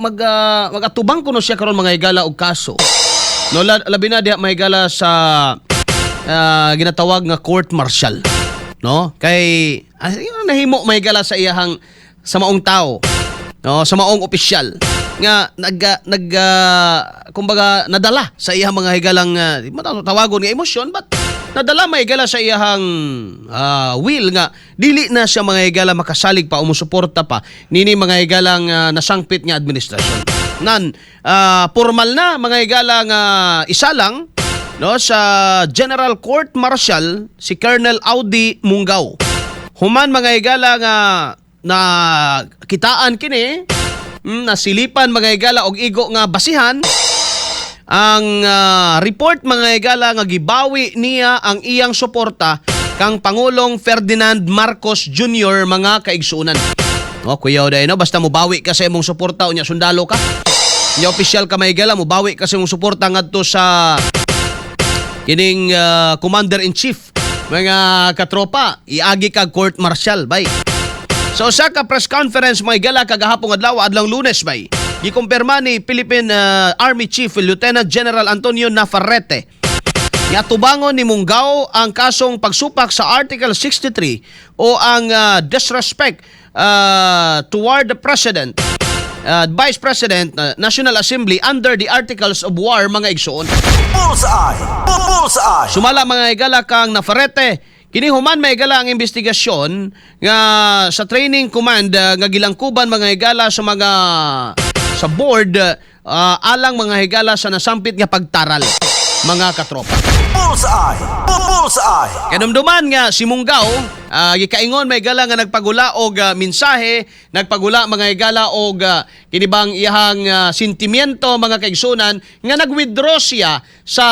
magatubang kuno siya karon mga higala og kaso. No, labi na diha mga higala sa ginatawag nga court martial. No? Kay nahimo mga higala sa iyahang sa maong tao. No, sa maong opisyal nga kumbaga nadala sa iyang mga higalang tawagon nga emosyon, but nadala may higala sa iyang will nga dili na siya mga higala makasalig pa o musuporta pa nini mga higalang nasangpit nga administrasyon. Formal na mga higalang isa lang no sa General Court Martial si Colonel Audi Munggaw. Human mga higala nga na kitaan kini nasilipan mga higala og igo nga basihan ang report mga higala nga gibawi niya ang iyang suporta kang Pangulong Ferdinand Marcos Jr. mga kaigsunan. O kuya oday no, basta mobawi ka sa imong suporta unya sundalo ka. Nya opisyal ka mga higala mobawi ka sa imong suporta ngadto sa kining commander-in-chief mga katropa, iagi kag court martial bay. So sa ka press conference mga higala kagahapon adlaw Lunes bay. Gikumpirma ni Philippine Army Chief Lieutenant General Antonio Navarrete nga tubangon ni Munggaw ang kasong pagsupak sa Article 63 o ang disrespect toward the President, Vice President, National Assembly under the Articles of War mga igsoon. Sumala mga higala kang Navarrete kini human may higala ang investigasyon nga sa training command nga gilangkuban mga higala sa board alang mga higala sa nasampit nga pagtaral mga katropa. Kanumduman nga si Munggaw gikaingon may higala nga nagpagula og mensahe, nagpagula mga higala og kinibang iyahang sentimiento mga kaigsunan nga nag-withdraw siya sa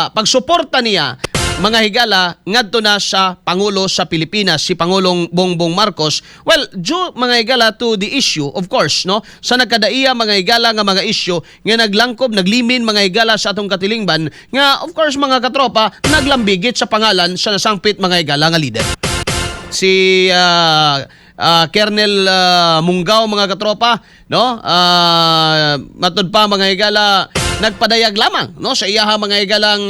pagsuporta niya mga higala ngadto na sa Pangulo sa Pilipinas si Pangulong Bongbong Marcos. Well, due mga higala to the issue of course no sa nagkadaiya mga higala nga mga issue nga naglangkob naglimin mga higala sa atong katilingban nga of course mga katropa naglambigit sa pangalan sa nasangpit mga higala nga leader. Si Colonel Munggaw mga katropa no matud pa mga higala nagpadayag lamang no sa iyaha mga higalang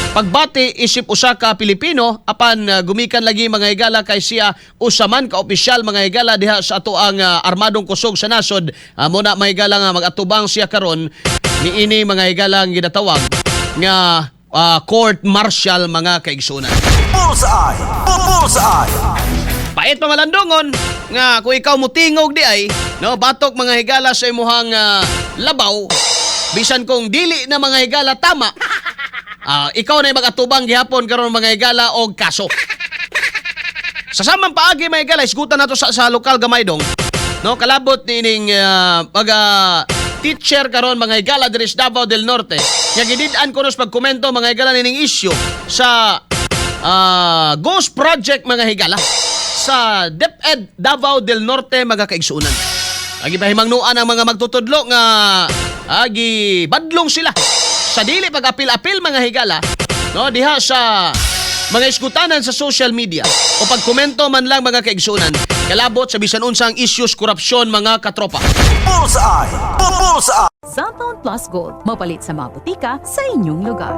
pagbati isip usa ka Pilipino apan gumikan lagi mga higala kay siya usaman ka opisyal mga higala diha sa ato ang armadong kusog sa nasod muna mga higala nga magatubang siya karon niini mga higala ang ginatawag nga court martial mga kaigsunan. Pait pa malandongon nga kung ikaw mutingog di ay no batok mga higala sa imuhang labaw bisan kung dili na mga higala tama ikaw na magatubang gihapon karon mga higala og kaso. Sa samang paagi mga higala isgutan nato sa lokal gamay dong. No kalabot nining teacher karon mga higala diri sa Davao del Norte. Nga gidid-an ko nos pagkomento mga higala nining issue sa Ghost Project mga higala sa DepEd Davao del Norte mga kaigsunan. Agi pahimangnuan ang mga magtutudlo nga agi badlong sila sa dili pag-apil-apil mga higala no diha sa mga iskutanan sa social media o pagkomento man lang mga kaigsunan kalabot sa bisan unsang issues korupsyon mga katropa. Cellphone Plus Gold, mapalit sa mga butika sa inyong lugar.